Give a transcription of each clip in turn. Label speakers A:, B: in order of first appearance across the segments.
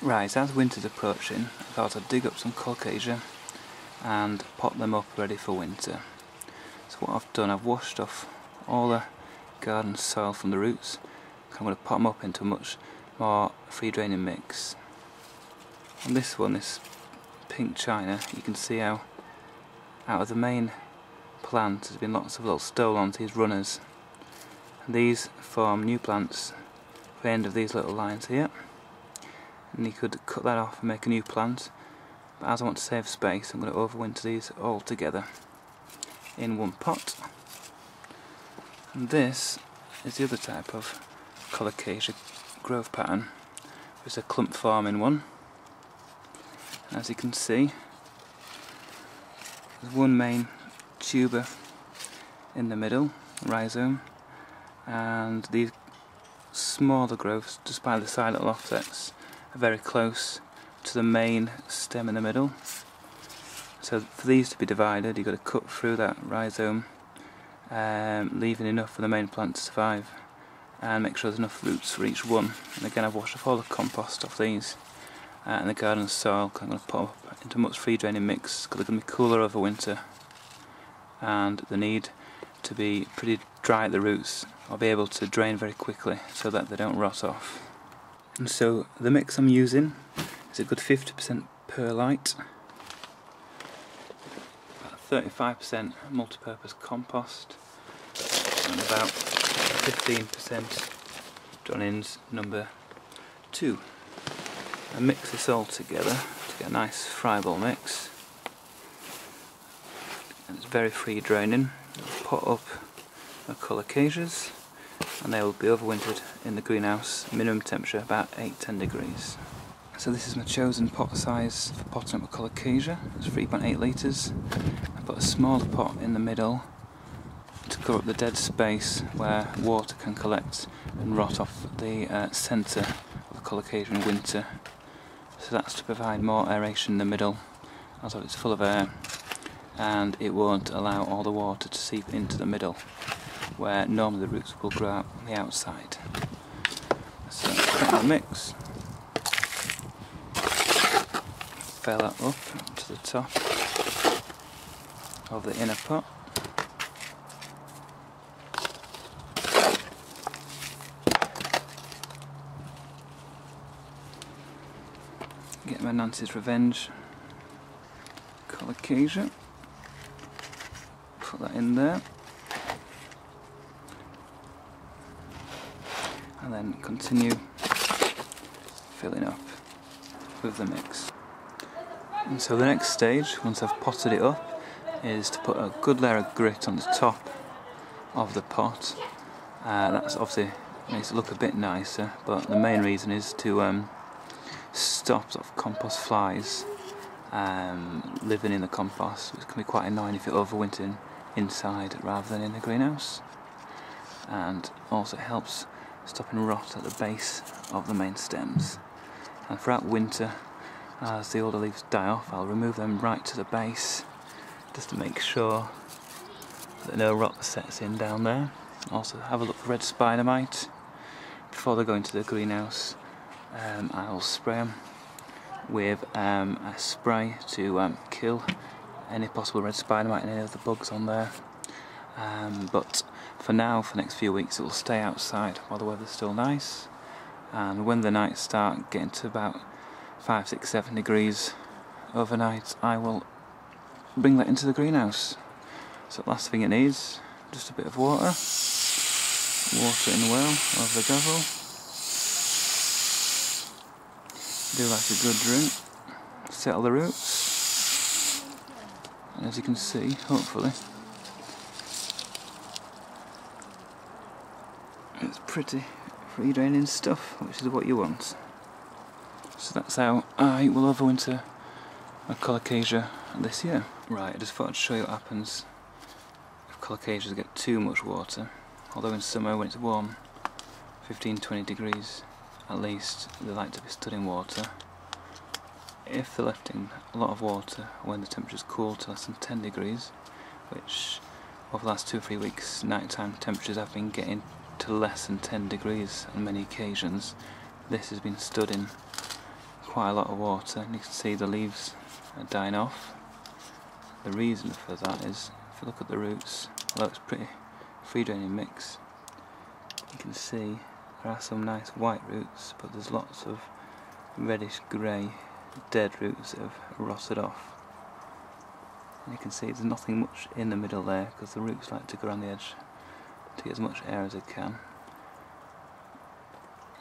A: Right, as winter's approaching, I thought I'd dig up some Colocasia and pot them up ready for winter. So what I've done, I've washed off all the garden soil from the roots. I'm going to pot them up into a much more free draining mix. On this one, this pink china, you can see how out of the main plant there's been lots of little stolons, these runners. And these form new plants at the end of these little lines here. And you could cut that off and make a new plant, but as I want to save space, I'm going to overwinter these all together in one pot. And this is the other type of Colocasia growth pattern. It's a clump forming one. And as you can see, there's one main tuber in the middle, rhizome, and these smaller growths, just by the side little offsets, are very close to the main stem in the middle. So for these to be divided, you've got to cut through that rhizome, leaving enough for the main plant to survive, and make sure there's enough roots for each one. And again, I've washed off all the compost off these and the garden soil. I'm going to put them up into a much free draining mix because they're going to be cooler over winter, and they need to be pretty dry at the roots or be able to drain very quickly so that they don't rot off. And so the mix I'm using is a good 50% perlite, about 35% multi-purpose compost, and about 15% Johnnins number 2. I mix this all together to get a nice friable mix, and it's very free draining. I'll pot up my Colocasias and they will be overwintered in the greenhouse, minimum temperature about 8-10 degrees. So this is my chosen pot size for potting up a Colocasia. It's 3.8 litres. I put a smaller pot in the middle to cover up the dead space where water can collect and rot off the centre of the Colocasia in winter. So that's to provide more aeration in the middle, as it's full of air, and it won't allow all the water to seep into the middle, where normally the roots will grow out on the outside. So put my mix, fill that up to the top of the inner pot. Get my Nancy's Revenge Colocasia, put that in there, and then continue filling up with the mix. And so the next stage, once I've potted it up, is to put a good layer of grit on the top of the pot. That's obviously makes it look a bit nicer, but the main reason is to stop sort of compost flies living in the compost, which can be quite annoying if you're overwintering inside rather than in the greenhouse. And also it helps stopping rot at the base of the main stems. And throughout winter, as the older leaves die off, I'll remove them right to the base just to make sure that no rot sets in down there. Also have a look for red spider mite before they go into the greenhouse. I'll spray them with a spray to kill any possible red spider mite and any other bugs on there. But for now, for the next few weeks, it will stay outside while the weather's still nice. And when the nights start getting to about 5, 6, 7 degrees overnight, I will bring that into the greenhouse. So the last thing it needs, just a bit of water. Water it in well over the gravel. Do like a good drink, settle the roots, and as you can see, hopefully, it's pretty free draining stuff, which is what you want. So that's how I will overwinter my Colocasia this year. Right, I just thought I'd show you what happens if Colocasias get too much water. Although in summer when it's warm, 15-20 degrees, at least they like to be stood in water. If they're left in a lot of water when the temperature's cool to less than 10 degrees, which over the last 2 or 3 weeks nighttime temperatures have been getting to less than 10 degrees on many occasions, this has been stood in quite a lot of water, and you can see the leaves are dying off. The reason for that is, if you look at the roots, although it's pretty free draining mix, you can see there are some nice white roots, but there's lots of reddish grey dead roots that have rotted off. And you can see there's nothing much in the middle there, because the roots like to go around the edge to get as much air as they can.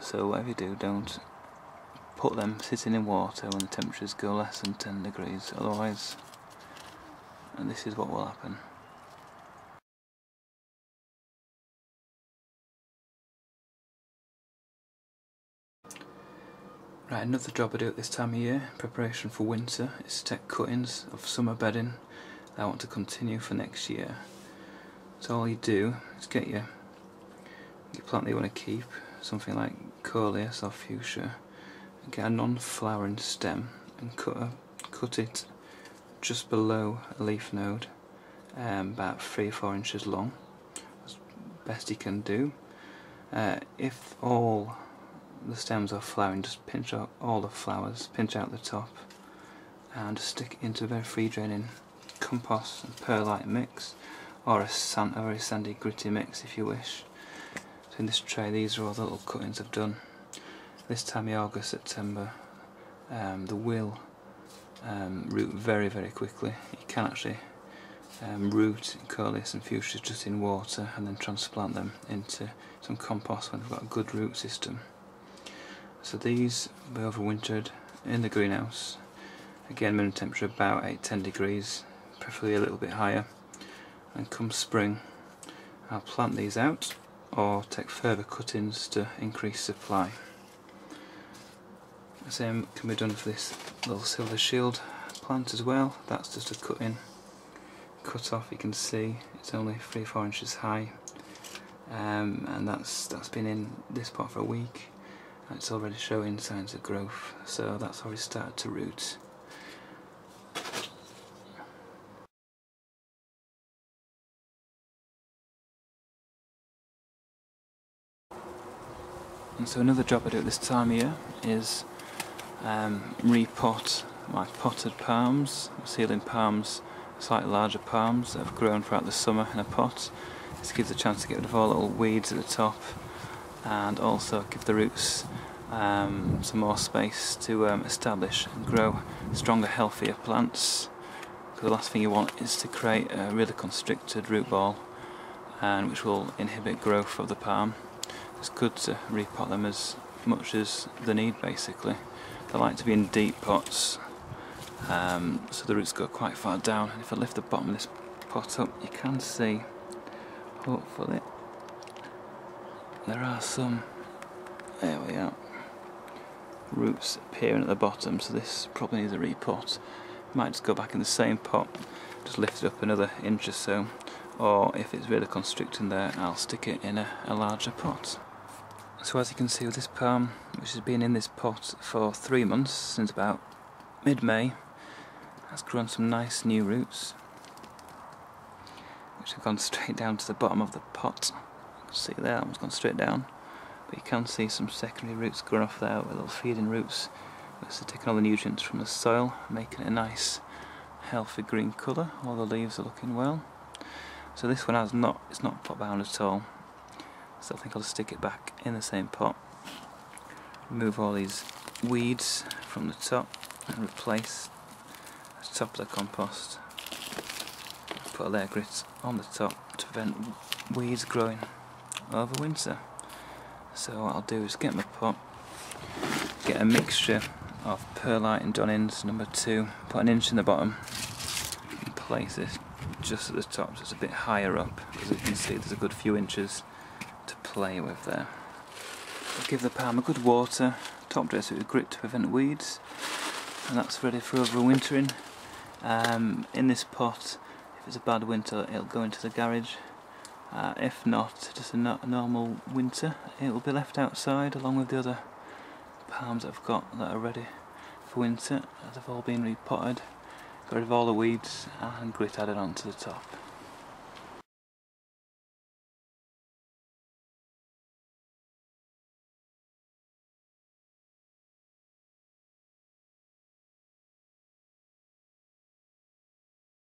A: So whatever you do, don't put them sitting in water when the temperatures go less than 10 degrees, otherwise, and this is what will happen. Right, another job I do at this time of year, in preparation for winter, is to take cuttings of summer bedding that I want to continue for next year. So all you do is get your plant that you want to keep, something like coleus or fuchsia, and get a non-flowering stem and cut it just below a leaf node, about 3 or 4 inches long, as best you can do. If all the stems are flowering, just pinch out all the flowers, pinch out the top, and just stick it into a very free draining compost and perlite mix, or a very sandy gritty mix if you wish. So in this tray, these are all the little cuttings I've done. This time of August, September, the will root very, very quickly. You can actually root coleus and fuchsia just in water and then transplant them into some compost when they've got a good root system. So these will be overwintered in the greenhouse. Again, minimum temperature about 8-10 degrees, preferably a little bit higher. And come spring, I'll plant these out or take further cuttings to increase supply. The same can be done for this little silver shield plant as well. That's just a cut off. You can see it's only 3 or 4 inches high, and that's been in this pot for a week. It's already showing signs of growth, so that's already started to root. And so another job I do at this time of year is repot my potted palms, ceiling palms, slightly larger palms that have grown throughout the summer in a pot. This gives a chance to get rid of all little weeds at the top, and also give the roots some more space to establish and grow stronger, healthier plants. Because the last thing you want is to create a really constricted root ball, and which will inhibit growth of the palm. It's good to repot them as much as they need, basically. They like to be in deep pots, so the roots go quite far down. And if I lift the bottom of this pot up, you can see, hopefully, there are some, there we are, roots appearing at the bottom, so this probably needs a repot. Might just go back in the same pot, just lift it up another inch or so, or if it's really constricting there, I'll stick it in a larger pot. So as you can see with this palm, which has been in this pot for 3 months, since about mid-May, has grown some nice new roots, which have gone straight down to the bottom of the pot. You can see there, that one's gone straight down. But you can see some secondary roots growing off there with little feeding roots, which are taking all the nutrients from the soil, making it a nice healthy green colour. All the leaves are looking well. So this one it's not pot bound at all. So I think I'll just stick it back in the same pot. Remove all these weeds from the top and replace the top of the compost. Put a layer of grit on the top to prevent weeds growing over winter. So what I'll do is get my pot, get a mixture of perlite and Donins number 2, put an inch in the bottom, and place it just at the top, so it's a bit higher up, as you can see there's a good few inches to play with there. I'll give the palm a good water, top dress it with grit to prevent weeds, and that's ready for overwintering. In this pot, if it's a bad winter, it'll go into the garage. If not, just a normal winter, it will be left outside along with the other palms that I've got that are ready for winter, as they've all been repotted, got rid of all the weeds and grit added onto the top.